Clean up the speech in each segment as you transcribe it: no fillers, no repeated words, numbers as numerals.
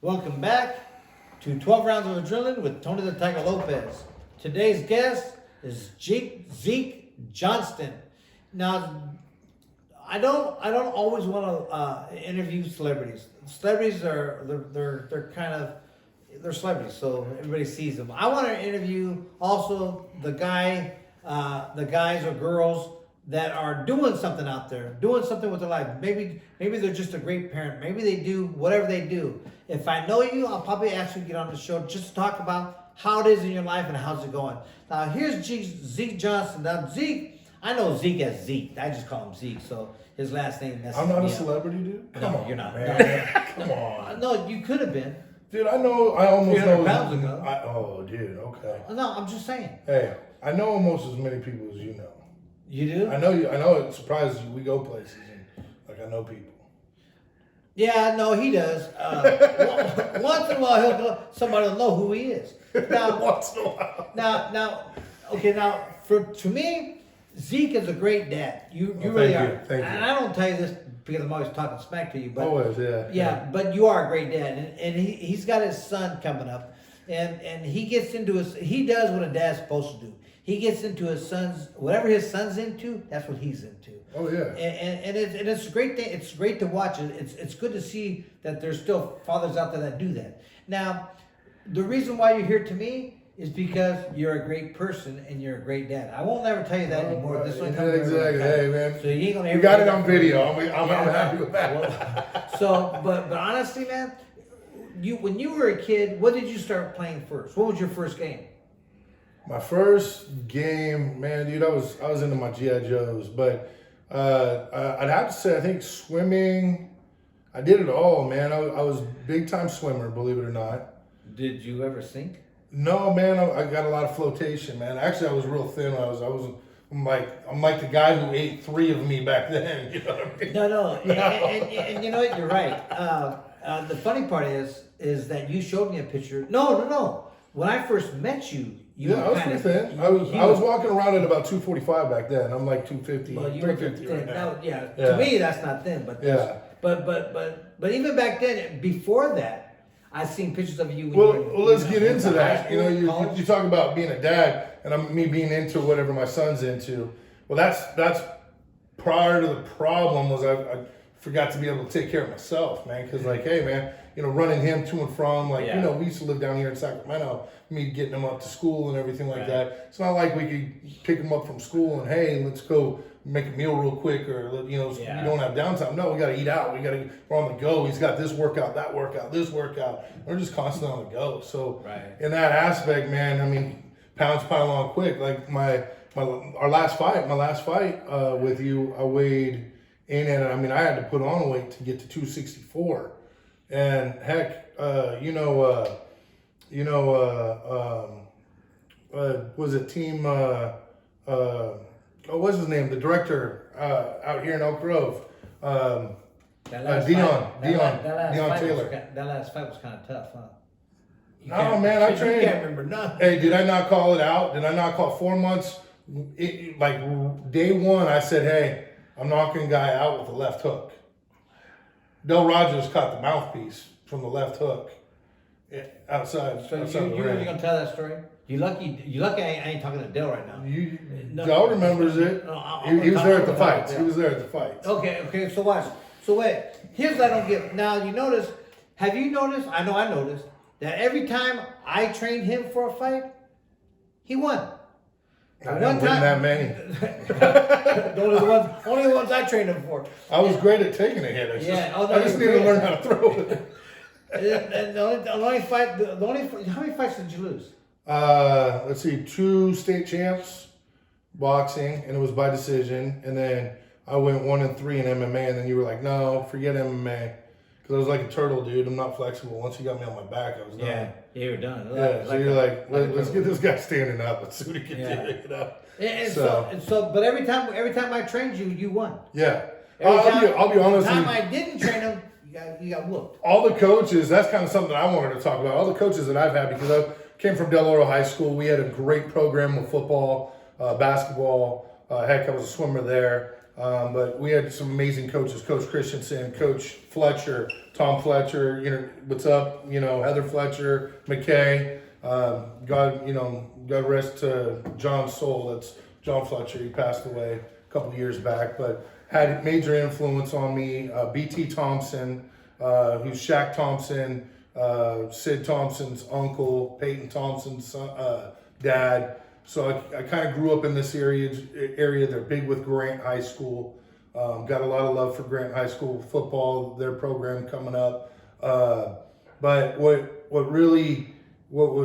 Welcome back to 12 Rounds of Adrenaline with Tony the Tiger Lopez. Today's guest is Zeke Johnston. Now, I don't always want to interview celebrities. Celebrities they're celebrities, so everybody sees them. I want to interview also the guys or girls that are doing something out there, doing something with their life. Maybe they're just a great parent. Maybe they do whatever they do. If I know you, I'll probably ask you to get on the show just to talk about how it is in your life and how's it going. Now, here's Zeke Johnston. Now, Zeke, I know Zeke as Zeke. I just call him Zeke, so his last name. I'm not a celebrity, dude. Come on, you're not. Man. Come on. No, you could have been. Dude, I know. I almost know. 300 pounds ago. Oh, dude. Okay. No, I'm just saying. Hey, I know almost as many people as you know. You do? I know you. I know it surprises you. We go places and I know people. Yeah, no, he does. Once in a while, he'll go. Somebody will know who he is. Now, Once in a while. Now, to me, Zeke is a great dad. You really are. Thank you. And I don't tell you this because I'm always talking smack to you, but Always, yeah. Yeah, but you are a great dad, and he's got his son coming up, and he gets into he does what a dad's supposed to do. He gets into his son's whatever his son's into. That's what he's into. Oh yeah. And it's a great thing. It's great to watch it. It's good to see that there's still fathers out there that do that. Now, the reason why you're here to me is because you're a great person and you're a great dad. I won't ever tell you that anymore. This one comes exactly. Hey man. So you ain't gonna. You got it on video. I'm happy with that. But honestly, man, when you were a kid, what did you start playing first? What was your first game? My first game, man, dude, I was into my GI Joes, but I'd have to say I think swimming. I did it all, man. I was big time swimmer, believe it or not. Did you ever sink? No, man. I got a lot of flotation, man. Actually, I was real thin. I'm like the guy who ate 3 of me back then. You know what I mean? No. And you know what? You're right. The funny part is that you showed me a picture. No. When I first met you, I was pretty thin. I was walking around at about 245 back then. I'm like 250, well, you were 350 thin. right now. To me, that's not thin, but yeah. But even back then, before that, I've seen pictures of you. Well, let's get into that. School, You talk about being a dad, and me being into whatever my son's into. Well, that's prior to the problem was I forgot to be able to take care of myself, man. Because hey, man, running him to and from, we used to live down here in Sacramento. Me getting him up to school and everything like that. It's not like we could pick him up from school and hey, let's go make a meal real quick or we don't have downtime. No, we got to eat out. We're on the go. He's got this workout, that workout, this workout. We're just constantly on the go. So in that aspect, man, I mean, pounds pile on quick. Like my last fight with you, I weighed in at I had to put on weight to get to 264, and heck, was it team, what's his name? The director out here in Elk Grove. Dion Taylor. That last fight was kind of tough, huh? No, man, I trained. You can't remember nothing. Hey, did I not call it out? Did I not call 4 months? Day one, I said, hey, I'm knocking a guy out with a left hook. Del Rogers caught the mouthpiece from the left hook. Outside. So you really gonna tell that story? You lucky I ain't talking to Dell right now. Del remembers it. He was there at the fights. He was there at the fights. Okay. So watch. So wait. Here's what I don't get. Now you notice. Have you noticed? I know I noticed that every time I trained him for a fight, he won. I didn't win that many. only the ones I trained him for. I was great at taking a hit. I just need to learn how to throw it. And the only fight, how many fights did you lose? Let's see, 2 state champs, boxing, and it was by decision. And then I went 1-3 in MMA, and then you were like, no, forget MMA. Because I was like a turtle, dude. I'm not flexible. Once you got me on my back, I was done. Yeah, you were done. So you're like, let's get this guy standing up. Let's see what he can do. And so, but every time I trained you, you won. Yeah. I'll be honest with you. The time I didn't train him, you got whooped. All the coaches, that's kind of something I wanted to talk about. All the coaches that I've had, because I came from Del Oro High School. We had a great program with football, basketball. Heck, I was a swimmer there. But we had some amazing coaches, Coach Christensen, Coach Fletcher, Tom Fletcher, what's up, Heather Fletcher, McKay, God rest John's soul. That's John Fletcher. He passed away a couple of years back, but had major influence on me. B.T. Thompson, who's Shaq Thompson, Sid Thompson's uncle, Peyton Thompson's dad. So I kind of grew up in this area. They're big with Grant High School. Got a lot of love for Grant High School football, their program coming up. But what was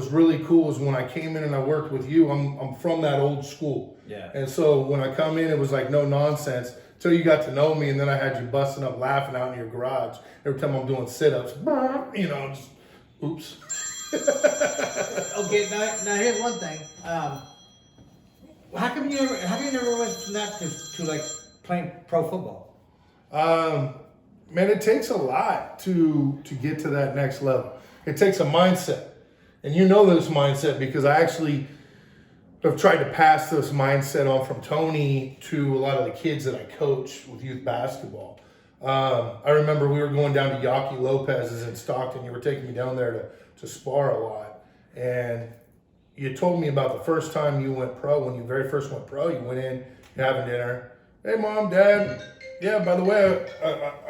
really cool is when I came in and I worked with you, I'm from that old school. Yeah. And so when I come in, it was like no nonsense until you got to know me, and then I had you busting up laughing out in your garage every time I'm doing sit-ups. Just oops. Okay, now here's one thing. How come you never went from that to like playing pro football? Man, it takes a lot to get to that next level. It takes a mindset. And you know this mindset because I actually have tried to pass this mindset on from Tony to a lot of the kids that I coach with youth basketball. I remember we were going down to Yaki Lopez's in Stockton. You were taking me down there to spar a lot. And you told me about the first time you went pro. When you very first went pro, you went in, you're having dinner. Hey, Mom, Dad. Yeah, by the way,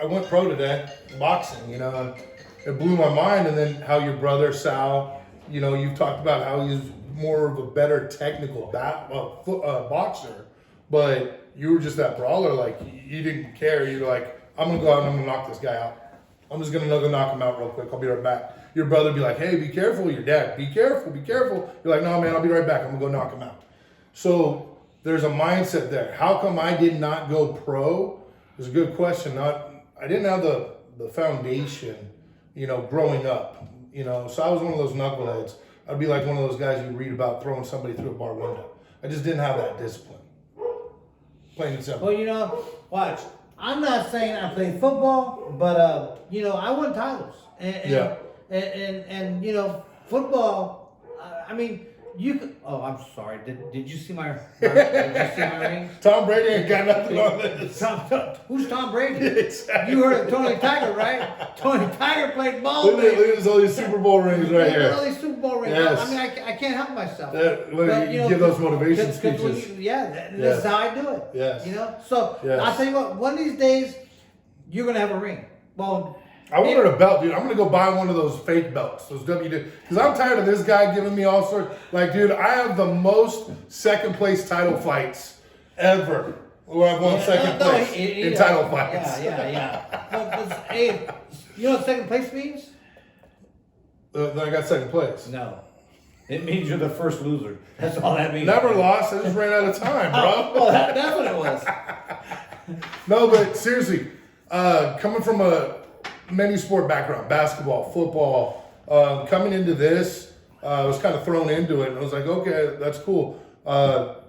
I went pro today, boxing, and it blew my mind. And then how your brother, Sal, you've talked about how he's more of a better technical boxer, but you were just that brawler. Like, you didn't care. You were like, I'm going to go out and I'm going to knock this guy out. I'm just going to knock him out real quick. I'll be right back. Your brother would be like, hey, be careful. Your dad, be careful, be careful. You're like, no, man, I'll be right back. I'm going to go knock him out. So there's a mindset there. How come I did not go pro? It's a good question. I didn't have the foundation, growing up. So I was one of those knuckleheads. I'd be like one of those guys you read about throwing somebody through a bar window. I just didn't have that discipline. Plain and simple. Well, watch. I'm not saying I played football, but I won titles. And football. I mean, you could. Oh, I'm sorry. Did you see my ring? Tom Brady ain't got nothing on this. Who's Tom Brady? Exactly. You heard of Tony Tiger, right? Tony Tiger played ball. Look at all these Super Bowl rings right here. All these Super Bowl rings. Yes. I mean, I can't help myself. You give those motivation speeches. This is how I do it. Yes. So I'll tell you what. One of these days, you're gonna have a ring. Well. I wanted a belt, dude. I'm gonna go buy one of those fake belts, those WD. Because I'm tired of this guy giving me all sorts. Like, dude, I have the most second place title fights ever. Where I've won second place in title fights. Yeah. Hey, you know what second place means? Then I got second place. No. It means you're the first loser. That's all that means. Never lost. I just ran out of time, bro. Well, that's what it was. No, but seriously, coming from a many sport background, basketball, football, coming into this, I was kind of thrown into it, and I was like, okay, that's cool.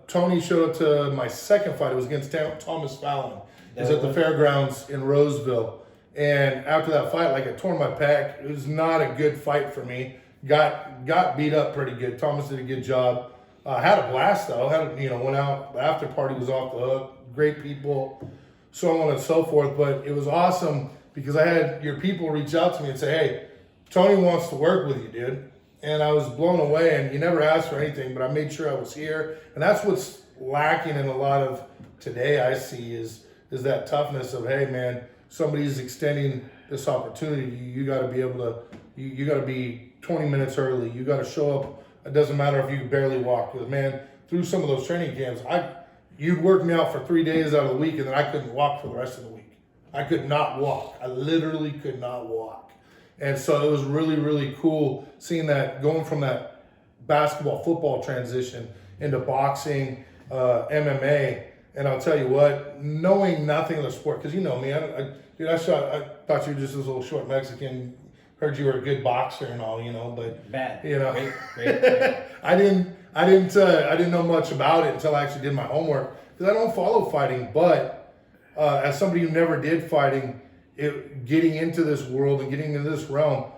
Tony showed up to my second fight. It was against Thomas Fallon. It was at the fairgrounds in Roseville. And after that fight, I tore my pec. It was not a good fight for me. Got beat up pretty good. Thomas did a good job. Had a blast though. Went out. The after party was off the hook. Great people, so on and so forth. But it was awesome because I had your people reach out to me and say, hey, Tony wants to work with you, dude. And I was blown away, and you never asked for anything, but I made sure I was here. And that's what's lacking in a lot of today, I see, is that toughness of, hey, man, somebody's extending this opportunity. You got to be able to, you got to be 20 minutes early. You got to show up. It doesn't matter if you can barely walk. Because, man, through some of those training camps, you'd work me out for 3 days out of the week, and then I couldn't walk for the rest of the week. I could not walk. I literally could not walk. And so it was really, really cool seeing that, going from that basketball, football transition into boxing, MMA. And I'll tell you what, knowing nothing of the sport, because you know me, I thought you were just this little short Mexican, heard you were a good boxer and all, but bad. Great. I didn't know much about it until I actually did my homework, because I don't follow fighting, but as somebody who never did fighting, getting into this world and getting into this realm,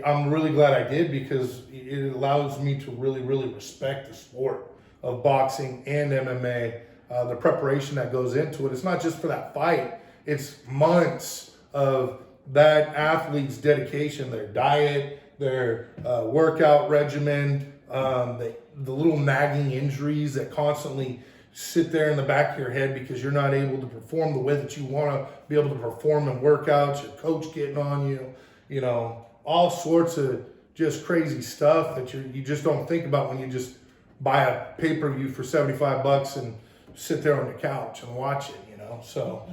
I'm really glad I did, because it allows me to really, really respect the sport of boxing and MMA. the preparation that goes into it. It's not just for that fight. It's months of that athlete's dedication, their diet, their workout regimen, the little nagging injuries that constantly sit there in the back of your head because you're not able to perform the way that you want to be able to perform in workouts, your coach getting on you, you know, all sorts of just crazy stuff that you just don't think about when you just buy a pay-per-view for $75 and sit there on the couch and watch it, you know. So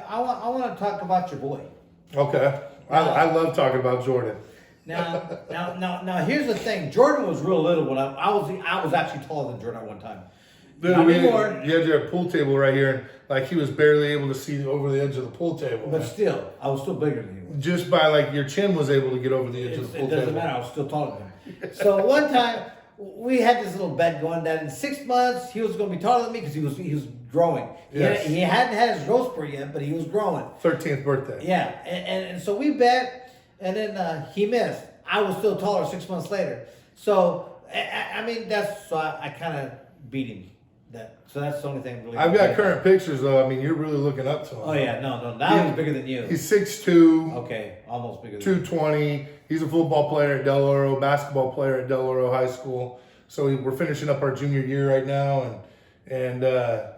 I want to talk about your boy. Okay. I love talking about Jordan. Now here's the thing. Jordan was real little when I was actually taller than Jordan at one time. Dude, you had your pool table right here, and like he was barely able to see over the edge of the pool table. But still, I was still bigger than you. Just by like your chin was able to get over the edge of the pool table. It doesn't matter. I was still taller than him. So one time we had this little bet going that in 6 months he was going to be taller than me because he was growing. Yes. He hadn't had his growth spurt yet, but he was growing. 13th birthday. Yeah, and so we bet, and then he missed. I was still taller 6 months later. So I mean I kind of beat him. So that's the only thing really. I've got current pictures though. I mean, you're really looking up to him. Oh yeah, no, now he's bigger than you. He's 6'2". Okay, almost bigger than 220. He's a football player at Del Oro, basketball player at Del Oro High School. So we're finishing up our junior year right now, and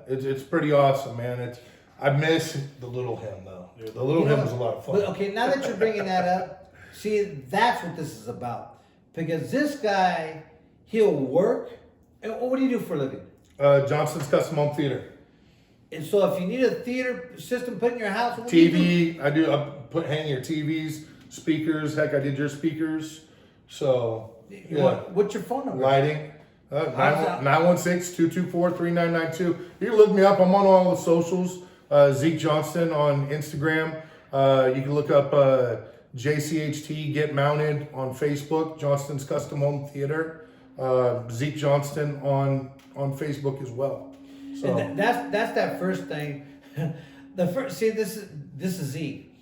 it's pretty awesome, man. I miss the little him though. The little him was a lot of fun. But okay, now that you're bringing that up, see, that's what this is about. Because this guy, he'll work. And what do you do for a living? Johnston's Custom Home Theater. And so if you need a theater system put in your house, what TV, do you do? hang your TVs, speakers. Heck, I did your speakers. So, yeah. What's your phone number? Lighting. 916-224-3992. You can look me up. I'm on all the socials. Zeke Johnston on Instagram. You can look up JCHT Get Mounted on Facebook. Johnston's Custom Home Theater. Zeke Johnston on Facebook as well. So and that's that first thing. This is Zeke.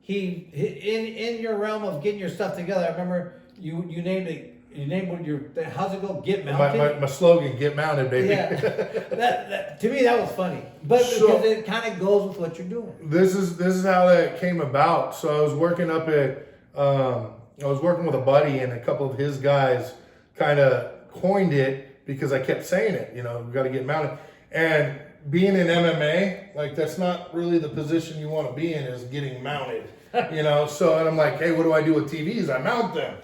He in your realm of getting your stuff together. I remember you named it. You named what how's it go? Get mounted. My slogan, get mounted, baby. Yeah, that to me that was funny, but So, because it kind of goes with what you're doing. This is how that came about. So I was working up at I was working with a buddy, and a couple of his guys kind of coined it because I kept saying it. You know, we got to get mounted. And being in MMA, like that's not really the position you want to be in, is getting mounted. You know, so and I'm like, hey, what do I do with TVs? I mount them.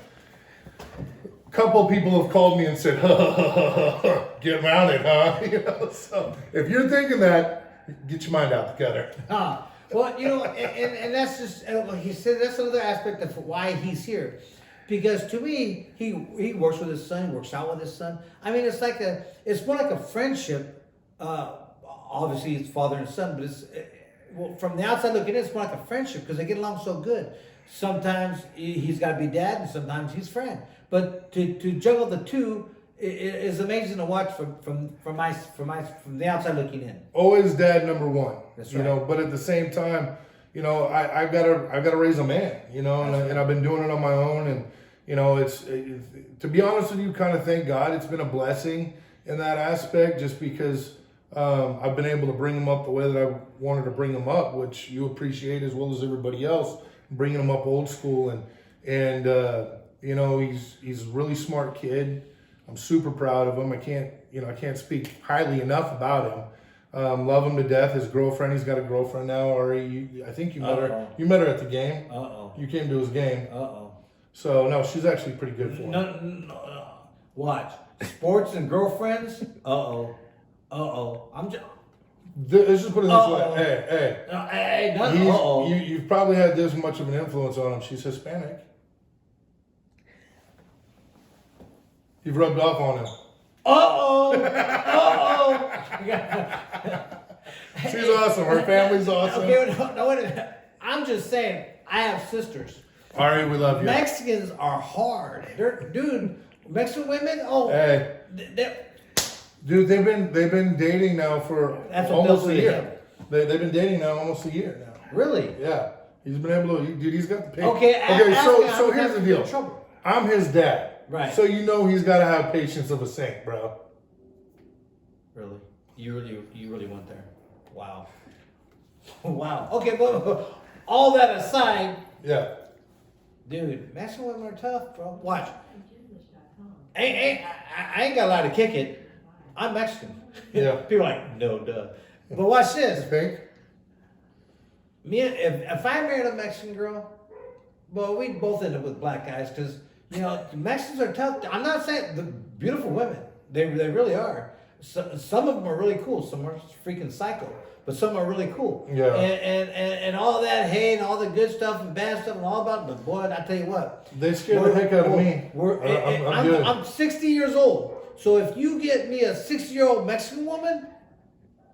Couple people have called me and said, get mounted, huh? You know, so if you're thinking that, get your mind out the gutter. Well, you know, and that's just he said that's another aspect of why he's here, because to me he works with his son, he works out with his son. I mean, it's more like a friendship. Obviously, it's father and son, but it's from the outside looking in, it's more like a friendship because they get along so good. Sometimes he's got to be dad, and sometimes he's friend. But to juggle the two is amazing to watch from the outside looking in. Always dad number one. That's right. You know, but at the same time, you know, I've got to raise a man. You know, and I've been doing it on my own. And you know, it's to be honest with you, kind of thank God it's been a blessing in that aspect, just because I've been able to bring him up the way that I wanted to bring him up, which you appreciate as well as everybody else, bringing him up old school and you know, he's a really smart kid. I'm super proud of him. I can't speak highly enough about him. Love him to death. His girlfriend, he's got a girlfriend now. Ari, I think you met her. You met her at the game. You came to his game. So no, she's actually pretty good for him. No. Watch sports and girlfriends. I'm just. Let's just put it this way. Hey. You've probably had this much of an influence on him. She's Hispanic. You've rubbed off on him. She's awesome. Her family's awesome. Okay, no, wait a minute. I'm just saying, I have sisters. Ari, we love you. Mexicans are hard. Mexican women, Hey. Dude, they've been dating now for almost a year. They've been dating now almost a year now. Really? Yeah. He's been able to, dude, he's got the patience. Okay, so here's the deal. I'm his dad. Right. So you know he's got to have patience of a saint, bro. Really? You really went there. Wow. Wow. Okay, but all that aside, Yeah. dude, Mexican women are tough, bro. Watch. I ain't got a lot to kick it. I'm Mexican. Yeah. People are like, no, duh. But watch You this. think? If I married a Mexican girl, well, we both end up with black guys because Mexicans are tough. I'm not saying the beautiful women. They really are. Some of them are really cool. Some are freaking psycho, but some are really cool. Yeah. And all that hate and all the good stuff and bad stuff and all about. But boy, I tell you what, They scare the heck out of me. I'm good. I'm 60 years old. So if you get me a 60-year-old Mexican woman,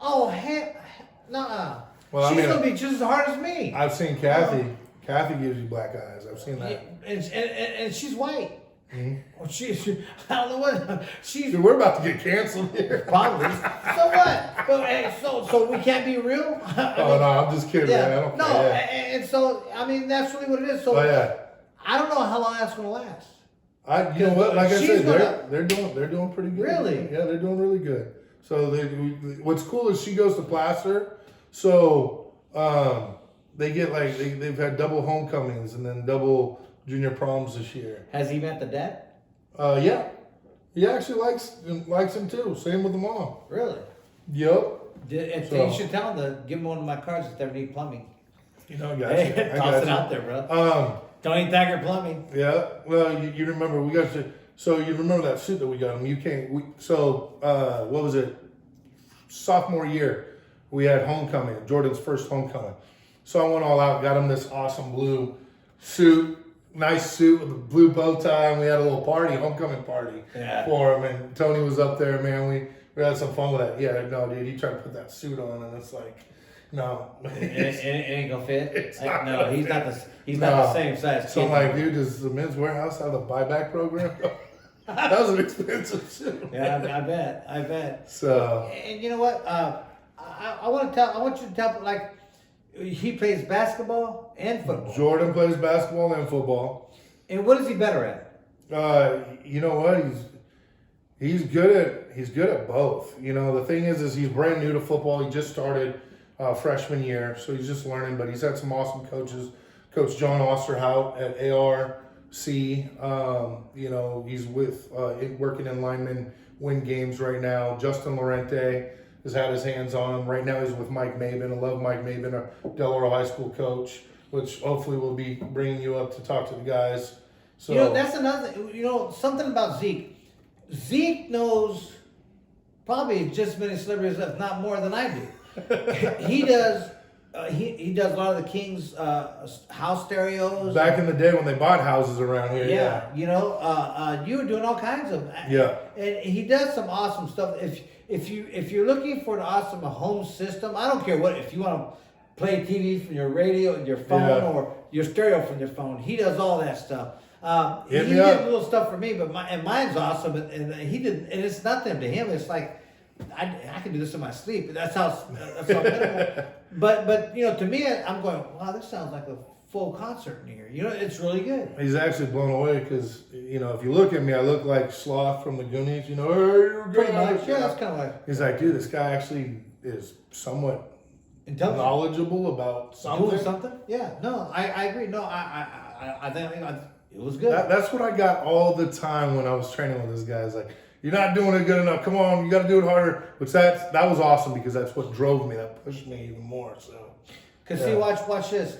oh heck, nah. Well, She's gonna be just as hard as me. I've seen Kathy. Kathy gives you black eyes. I've seen that. And she's white. Mm-hmm. Well, she I don't know what she's. Dude, we're about to get canceled here. Probably. So what? But hey, so we can't be real. Oh no, I'm just kidding, man. I don't no, care. and so I mean that's really what it is. So Oh yeah. I don't know how long that's gonna last. You know what? Like I She's said, they're doing pretty good. Really? Yeah, they're doing really good. So what's cool is she goes to Placer, so they get like they've had double homecomings and then double junior proms this year. Has he met the dad? Yeah, he actually likes him too. Same with the mom. Really? Yep. You should tell him to give him one of my cards if they ever need plumbing. You know, I got Hey, you. I toss got it you. out there, bro. Tony Thacker Plumbing. Yeah. Well, you remember we got you. So you remember that suit that we got him? You came. What was it? Sophomore year, we had homecoming. Jordan's first homecoming. So I went all out, got him this awesome blue suit, nice suit with a blue bow tie, and we had a little party, homecoming party for him. And Tony was up there, man. We had some fun with that. Yeah, no, dude, he tried to put that suit on, and it's like, no, it ain't gonna fit. He's not the same size. So I'm like, dude, does the Men's Warehouse have a buyback program? That was an expensive suit. Yeah, I bet. So, and you know what? I want you to tell, like, he plays basketball and football. Jordan plays basketball and football. And what is he better at? You know what? He's good at both. You know, the thing is he's brand new to football. He just started freshman year, so he's just learning. But he's had some awesome coaches. Coach John Osterhout at ARC. You know, he's with working in lineman win games right now. Justin Lorente has had his hands on him. Right now he's with Mike Maben. I love Mike Maben, a Delaware High School coach, which hopefully will be bringing you up to talk to the guys. So you know, that's another. You know, something about Zeke. Zeke knows probably just as many celebrities, if not more, than I do. He does. He does a lot of the King's house stereos. Back in the day when they bought houses around here. Yeah, you know, you were doing all kinds of. Yeah. And he does some awesome stuff. If you're looking for an awesome home system, I don't care what. If you want to play TV from your radio, your phone, or your stereo from your phone, he does all that stuff. He did little stuff for me, but mine's awesome, and he did, and it's nothing to him. It's like I can do this in my sleep. That's how minimal. But you know, to me, I'm going, wow, this sounds like a full concert in here. You know, it's really good. He's actually blown away because, you know, if you look at me, I look like Sloth from the Goonies. You know, hey, you're Pretty good. much, yeah. That's kind of like. He's like, dude, this guy actually is somewhat intelligent, knowledgeable about something. Doing something? Yeah. No, I agree. No, I think it was good. That's what I got all the time when I was training with this guy. It's like, you're not doing it good enough. Come on, you got to do it harder. Which that was awesome because that's what drove me. That pushed me even more. So, because see, watch this.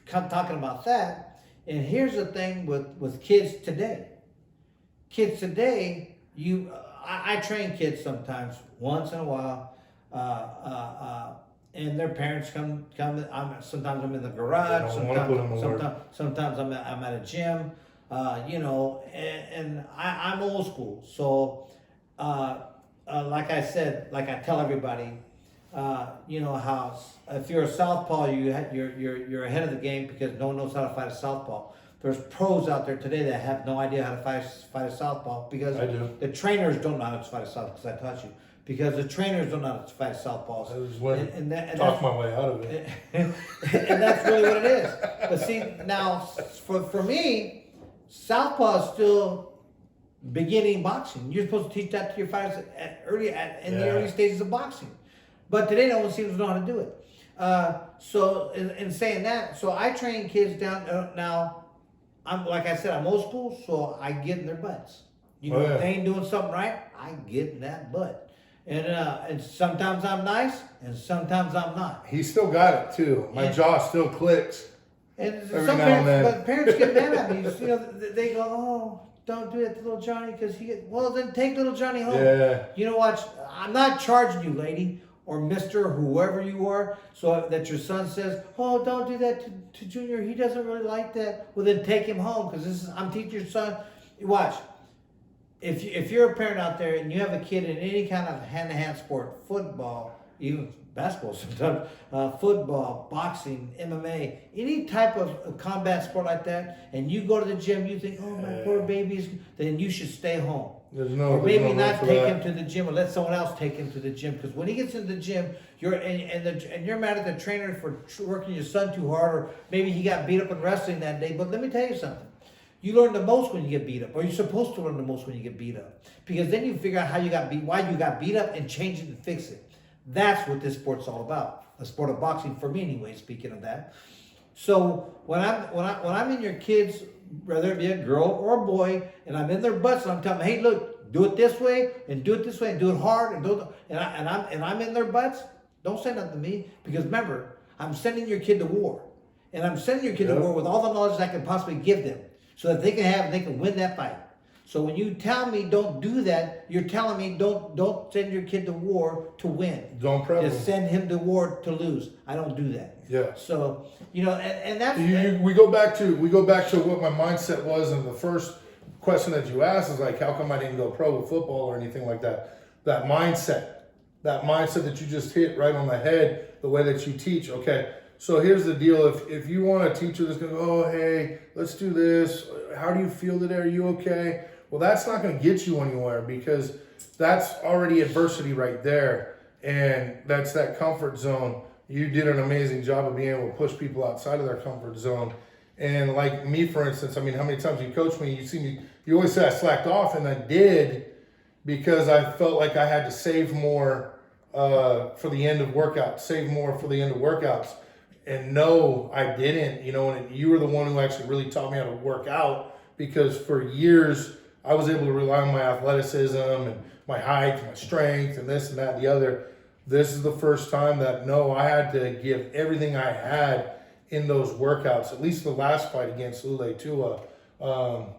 Talking about that, and here's the thing with kids today. Kids today, I train kids sometimes, once in a while, and their parents come. Sometimes I'm in the garage. Sometimes I'm at a gym. You know, and I'm old school. So, like I said, like I tell everybody, you know how if you're a southpaw, you're ahead of the game because no one knows how to fight a southpaw. There's pros out there today that have no idea how to fight a southpaw because the trainers don't know how to fight a southpaw. Because I taught you. Because the trainers don't know how to fight southpaws. I was talk my way out of it. And that's really what it is. But see, now for me, southpaw is still beginning boxing. You're supposed to teach that to your fighters in the Yeah. early stages of boxing. But today, no one seems to know how to do it. So in saying that, so I train kids down now. I'm like I said, I'm old school, so I get in their butts. You know, if they ain't doing something right, I get in that butt. And sometimes I'm nice, and sometimes I'm not. He still got it too. My jaw still clicks. And Every some now and parents, then. but parents get mad at me. You know, they go, "Oh, don't do it to little Johnny, because well, then take little Johnny home." Yeah. You know what? I'm not charging you, lady or Mister, whoever you are, so that your son says, "Oh, don't do that to Junior. He doesn't really like that." Well, then take him home, because I'm teaching your son. Watch. If you're a parent out there and you have a kid in any kind of hand-to-hand sport, football, even basketball sometimes, football, boxing, MMA, any type of combat sport like that, and you go to the gym, you think, "Oh, my poor baby's," then you should stay home. Or maybe not take him to the gym, or let someone else take him to the gym. Because when he gets into the gym, you're mad at the trainer for working your son too hard, or maybe he got beat up in wrestling that day. But let me tell you something. You learn the most when you get beat up, or you're supposed to learn the most when you get beat up, because then you figure out how you got beat, why you got beat up, and change it and fix it. That's what this sport's all about. The sport of boxing, for me anyway. Speaking of that, so when I'm in your kids, whether it be a girl or a boy, and I'm in their butts, and I'm telling them, "Hey, look, do it this way, and do it this way, and do it hard, and do it," and I'm in their butts. Don't say nothing to me, because remember, I'm sending your kid to war, and I'm sending your kid to war with all the knowledge I can possibly give them, so that they can win that fight. So when you tell me don't do that, you're telling me don't send your kid to war to win. Don't prep him. Just send him to war to lose. I don't do that. Yeah. So and that's we go back to what my mindset was, and the first question that you asked is like, how come I didn't go pro with football or anything like that? That mindset that you just hit right on the head, the way that you teach. Okay, so here's the deal. If you want a teacher that's going to go, "Oh, hey, let's do this. How do you feel today? Are you okay?" Well, that's not going to get you anywhere, because that's already adversity right there. And that's that comfort zone. You did an amazing job of being able to push people outside of their comfort zone. And like me, for instance, I mean, how many times you coach me, you see me, you always say I slacked off, and I did, because I felt like I had to save more for the end of workouts, And no, I didn't, and you were the one who actually really taught me how to work out, because for years I was able to rely on my athleticism and my height, and my strength, and this and that and the other. This is the first time that I had to give everything I had in those workouts. At least the last fight against Ule Tua,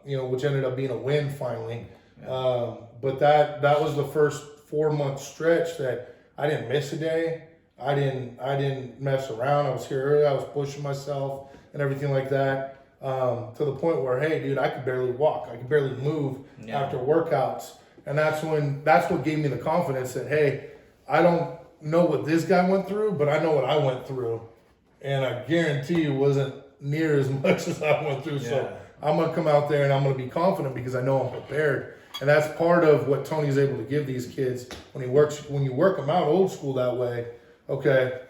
which ended up being a win finally. Yeah. But that was the first 4-month stretch that I didn't miss a day. I didn't mess around. I was here early. I was pushing myself and everything like that. To the point where, hey, dude, I could barely walk. I could barely move after workouts. And that's what gave me the confidence that, hey, I don't know what this guy went through, but I know what I went through. And I guarantee you it wasn't near as much as I went through. Yeah. So I'm going to come out there and I'm going to be confident, because I know I'm prepared. And that's part of what Tony's able to give these kids when you work them out old school that way. Okay,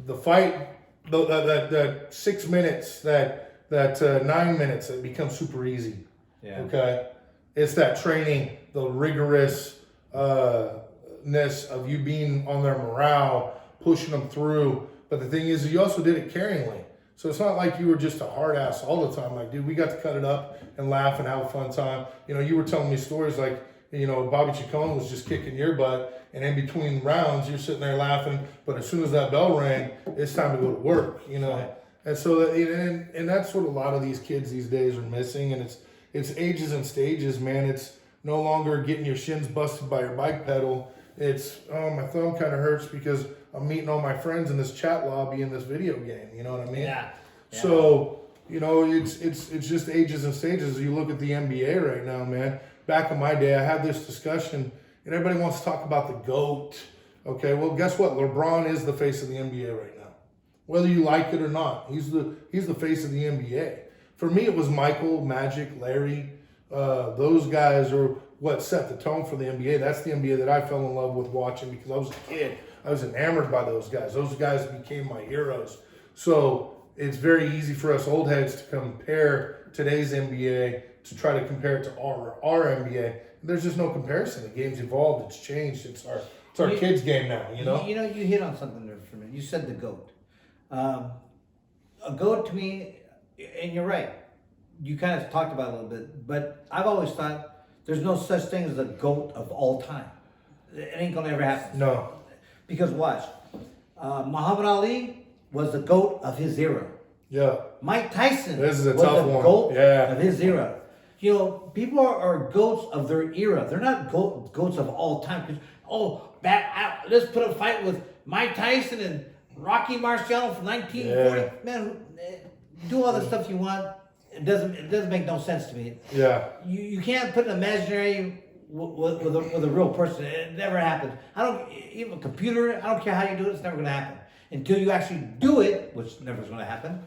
the fight, that 6 minutes, that 9 minutes, it becomes super easy. Yeah. Okay, it's that training, the rigorousness of you being on their morale, pushing them through. But the thing is, you also did it caringly. So it's not like you were just a hard ass all the time. Like, dude, we got to cut it up and laugh and have a fun time. You were telling me stories like, Bobby Chacon was just kicking your butt, and in between rounds, you're sitting there laughing. But as soon as that bell rang, it's time to go to work, Right. And so, and that's what a lot of these kids these days are missing. And it's ages and stages, man. It's no longer getting your shins busted by your bike pedal. It's, my thumb kind of hurts because I'm meeting all my friends in this chat lobby in this video game. You know what I mean? Yeah. So, it's just ages and stages. You look at the NBA right now, man. Back in my day, I had this discussion, and everybody wants to talk about the GOAT. Okay, well, guess what? LeBron is the face of the NBA right now. Whether you like it or not, he's the face of the NBA. For me, it was Michael, Magic, Larry. Those guys are what set the tone for the NBA. That's the NBA that I fell in love with watching, because I was a kid. I was enamored by those guys. Those guys became my heroes. So it's very easy for us old heads to compare today's NBA to try to compare it to our NBA. There's just no comparison. The game's evolved. It's changed. It's our kids' game now. You know. You hit on something there for me. You said the GOAT. A GOAT to me, and you're right. You kind of talked about it a little bit, but I've always thought there's no such thing as a GOAT of all time. It ain't gonna ever happen. No. Because watch, Muhammad Ali was the GOAT of his era. Yeah. Mike Tyson This is a was tough the one. GOAT Yeah. of his era. You know, people are GOATs of their era. They're not GOATs of all time. 'Cause, let's put a fight with Mike Tyson and Rocky Marciano from 1940. Yeah. Man, do all the stuff you want. It doesn't make no sense to me. Yeah. You can't put an imaginary with a real person. It never happens. Even a computer, I don't care how you do it, it's never going to happen. Until you actually do it, which never is going to happen,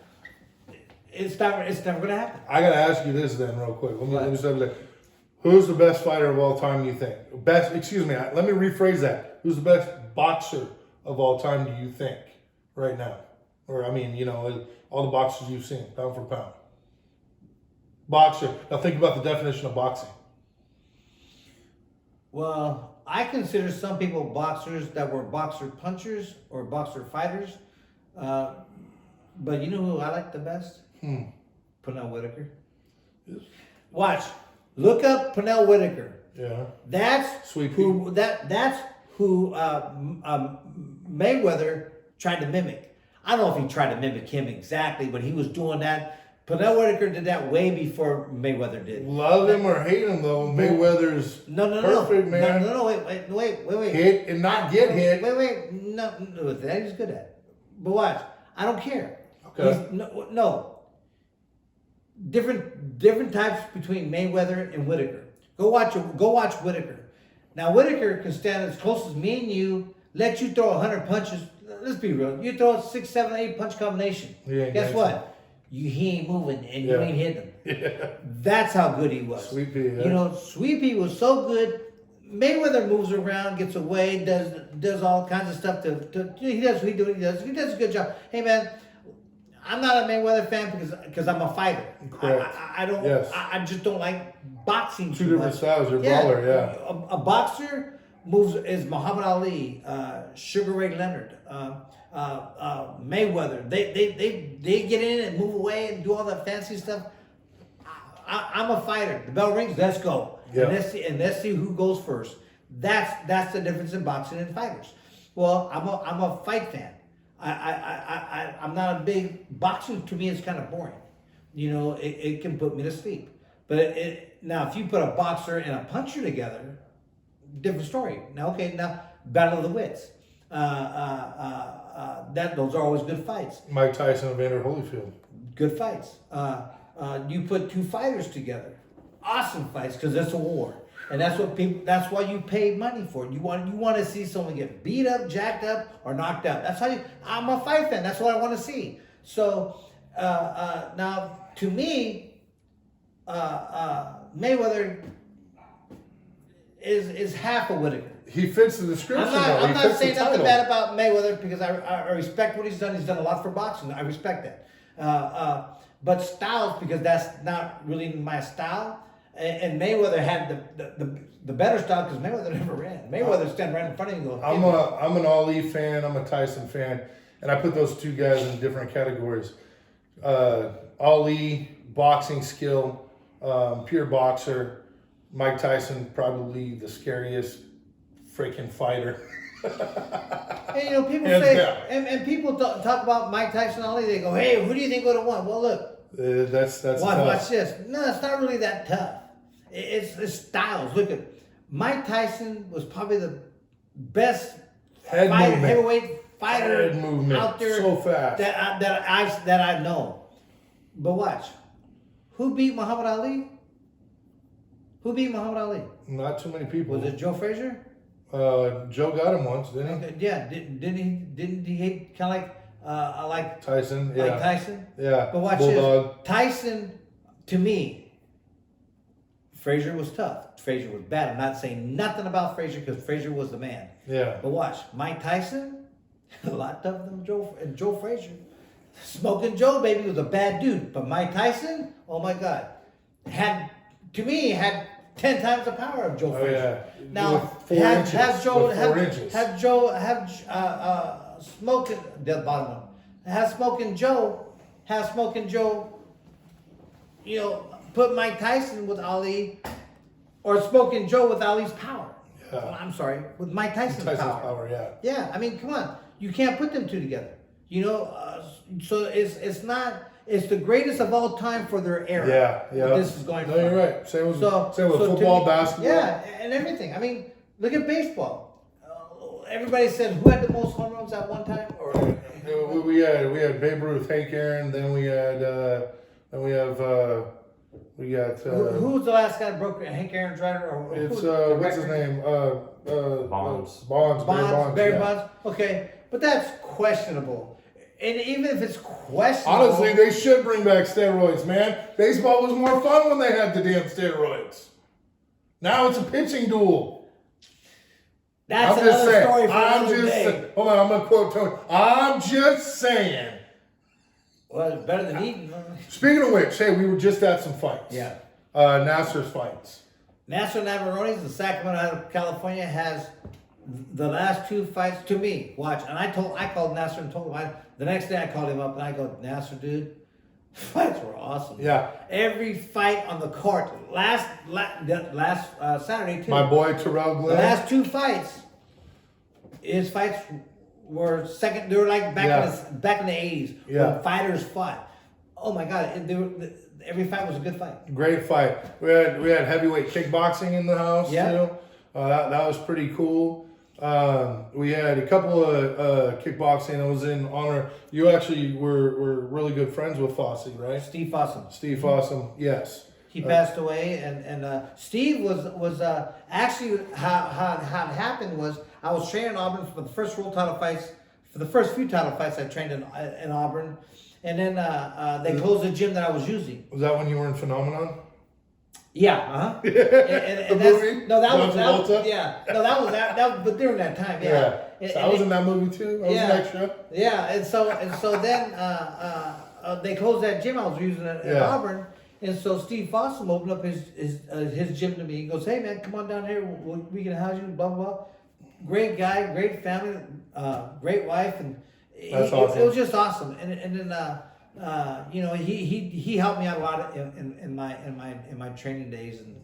it's never going to happen. I gotta ask you this then, real quick. Let me say, who's the best fighter of all time? You think? Excuse me. Let me rephrase that. Who's the best boxer of all time? Do you think right now? Or I mean, all the boxers you've seen, pound for pound. Boxer. Now think about the definition of boxing. Well, I consider some people boxers that were boxer punchers or boxer fighters. But you know who I like the best? Pernell Whitaker. Yes. Watch. Look up Pernell Whitaker. Yeah. That's Sweet who Mayweather tried to mimic. I don't know if he tried to mimic him exactly, but he was doing that. Pernell Whitaker did that way before Mayweather did. Love him or hate him though, Mayweather's perfect, man. No, wait. Hit and not get hit. Wait. No, that he's good at. But watch. I don't care. Okay. No. Different types between Mayweather and Whitaker. Go watch Whitaker. Now Whitaker can stand as close as me and you, let you throw 100 punches. Let's be real. You throw a 6, 7, 8 punch combination. Yeah, Guess what? He ain't moving and you ain't hitting him. Yeah. That's how good he was. Sweet Pea, yeah. Sweet Pea was so good. Mayweather moves around, gets away, does all kinds of stuff. He does what he does. He does a good job. Hey man, I'm not a Mayweather fan because I'm a fighter. Correct. I don't. Yes. I just don't like boxing. Two different much. styles. You're a brawler, yeah. A boxer moves is Muhammad Ali, Sugar Ray Leonard, Mayweather. They get in and move away and do all that fancy stuff. I'm a fighter. The bell rings. Let's go. Yeah. And let's see who goes first. That's the difference in boxing and fighters. Well, I'm a fight fan. I'm not a big boxing. To me, it's kind of boring. It can put me to sleep. But now, if you put a boxer and a puncher together, different story. Now, battle of the wits. Those are always good fights. Mike Tyson and Vander Holyfield. Good fights. You put two fighters together, awesome fights because it's a war, and that's what people. That's why you pay money for it. You want to see someone get beat up, jacked up, or knocked out. That's how I'm a fight fan. That's what I want to see. So now, to me, Mayweather is half a Whitaker. He fits the description. I'm not saying nothing bad about Mayweather because I respect what he's done. He's done a lot for boxing. I respect that. But styles, because that's not really my style. And Mayweather had the better style because Mayweather never ran. Mayweather stand right in front of you. And go, I'm an Ali fan. I'm a Tyson fan, and I put those two guys in different categories. Ali, boxing skill, pure boxer. Mike Tyson, probably the scariest freaking fighter. And people say, and people talk about Mike Tyson and Ali. They go, "Hey, who do you think would have won?" Well, look, that's watch this. No, it's not really that tough. It's styles. Look at Mike Tyson was probably the best heavyweight fighter out there so fast that I know. But watch, who beat Muhammad Ali? Who beat Muhammad Ali? Not too many people. Was it Joe Frazier? Joe got him once, didn't he? Okay, yeah, didn't he hate kind of like Tyson? Yeah. Like Tyson? Yeah. But watch Bulldog. this. Tyson, to me, Frazier was tough. Frazier was bad. I'm not saying nothing about Frazier because Frazier was the man. Yeah. But watch, Mike Tyson, a lot tougher than Joe Frazier. Smoking Joe, baby, was a bad dude. But Mike Tyson, oh my God, had 10 times the power of Joe Frazier. Yeah. Now, With 4 inches. have Joe, With 4 inches. Smoking, the bottom one, have Smoking Joe, you know, put Mike Tyson with Ali, or Smoking Joe with Ali's power. Yeah. Oh, I'm sorry, with Mike Tyson's power. Yeah. Yeah, I mean, come on, you can't put them two together. You know, so it's the greatest of all time for their era. Yeah. What this is going No, you're right. Same with so football, me, basketball. Yeah, and everything. I mean, look at baseball. Everybody said who had the most home runs at one time, or We had Babe Ruth, Hank Aaron, then we got who was the last guy that broke Hank Aaron's record? Or it's what's his name? Bonds. Barry yeah. Bonds. Okay, but that's questionable. And even if it's questionable, Honestly, they should bring back steroids, man. Baseball was more fun when they had the damn steroids. Now it's a pitching duel. that's I'm just another saying. story for another day. Hold on, I'm gonna quote Tony. I'm just saying. Well, it's better than eating. Speaking of which, hey, we were just at some fights. Yeah. Nasser's fights. Nasser Navarrone's in Sacramento, out of California, has the last 2 fights to me. Watch, and I called Nasser and told him. The next day I called him up and I go, Nasser, dude, fights were awesome. Yeah. Every fight on the court, last Saturday too. My boy Terrell The Glenn. last 2 fights, his fights were second. They were like back in the 80s when fighters fought. Oh my God, every fight was a good fight. Great fight. We had heavyweight kickboxing in the house too. That was pretty cool. We had a couple of kickboxing. It was in honor. You actually were really good friends with Fossey, right? Steve Fossum. Steve Fossum, yes. He passed away, and Steve was actually how it happened was I was training in Auburn for the first world title fights. For the first few title fights, I trained in Auburn, and then they closed the gym that I was using. Was that when you were in Phenomenon? Yeah, The that's, movie? No, that John was Travolta? yeah. No, that was that. But during that time, yeah. So I was in that movie too. I was an extra. Yeah, and so then they closed that gym I was using in Auburn, and so Steve Fossum opened up his gym to me. He goes, "Hey man, come on down here. We can house you." Blah blah blah. Great guy, great family, great wife, and That's awesome. It was just awesome. And then you know, he helped me out a lot in my training days, and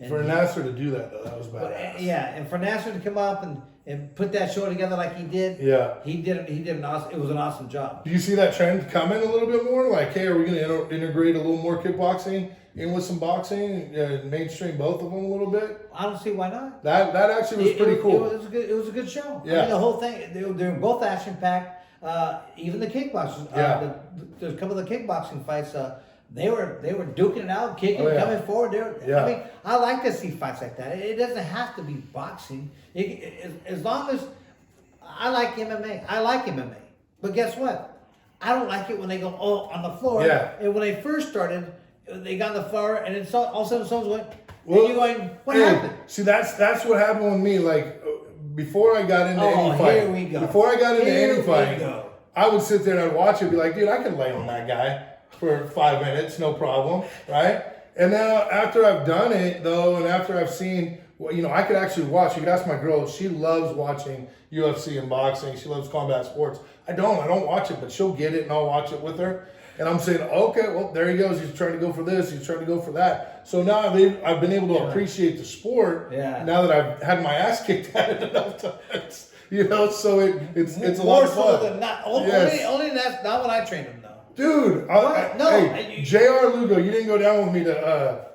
For Nasser to do that though, that was badass. yeah, and for Nasser to come up and put that show together like he did, he did an awesome. It was an awesome job. Do you see that trend coming a little bit more? Like, hey, are we going to integrate a little more kickboxing in with some boxing, mainstream both of them a little bit? I don't see why not. That actually was pretty cool. It was a good show. Yeah. I mean, the whole thing. They were both action packed. Even the kickboxers. The couple of the kickboxing fights. They were duking it out, kicking, coming forward. I mean, I like to see fights like that. It doesn't have to be boxing. As long as I like MMA. I like MMA. But guess what? I don't like it when they go on the floor. Yeah. And when they first started, they got on the floor, and then all of a sudden someone's going. Well, and you're going, what happened? See, that's what happened with me. Like, before I got into any fight, here we go. Before I got into Here any we fight, go. I would sit there and I'd watch it and be like, dude, I can lay on that guy for 5 minutes, no problem, right? And now after I've done it though, and after I've seen, well, you know, I could actually watch. You could ask my girl; she loves watching UFC and boxing. She loves combat sports. I don't watch it, but she'll get it, and I'll watch it with her. And I'm saying, okay, well, there he goes. He's trying to go for this. He's trying to go for that. So now I've been able to appreciate the sport. Yeah. Now that I've had my ass kicked at it enough times, you know, so it's a lot More of so fun. than not. Yes. Only that's not when I trained him though. Dude, J.R. Lugo, you didn't go down with me to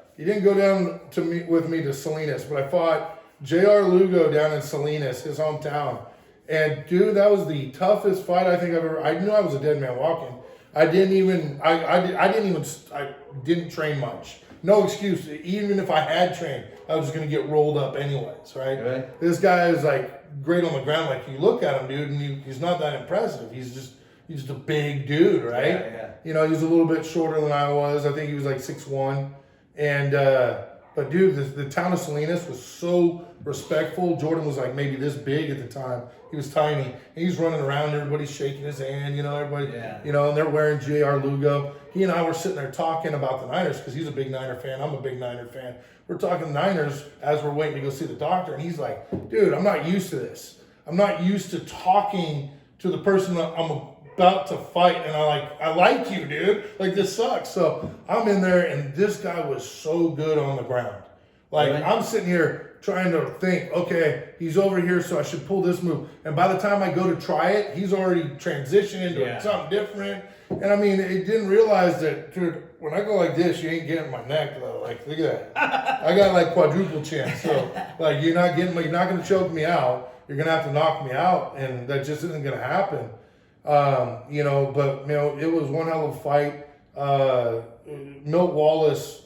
with me to Salinas, but I fought J.R. Lugo down in Salinas, his hometown. And dude, that was the toughest fight I think I've ever. I knew I was a dead man walking. I didn't train much. No excuse. Even if I had trained, I was just gonna get rolled up anyways, right? This guy is like great on the ground. Like you look at him, dude, and he's not that impressive. He's just a big dude, right? Yeah. You know, he's a little bit shorter than I was. I think he was like 6'1", and But dude, the town of Salinas was so respectful. Jordan was like maybe this big at the time. He was tiny. And he's running around, everybody's shaking his hand, everybody, and they're wearing JR Lugo. He and I were sitting there talking about the Niners because he's a big Niner fan. I'm a big Niner fan. We're talking Niners as we're waiting to go see the doctor. And he's like, dude, I'm not used to this. I'm not used to talking to the person that I'm about to fight. And I like you, dude. Like, this sucks. So I'm in there, and this guy was so good on the ground. Like, really? I'm sitting here trying to think, okay, he's over here, so I should pull this move. And by the time I go to try it, he's already transitioned into something different. And I mean, it didn't realize that, dude, when I go like this, you ain't getting my neck though. Like, look at that. I got like quadruple chin. So like, you're not going to choke me out. You're going to have to knock me out. And that just isn't going to happen. But it was one hell of a fight. Milt Wallace,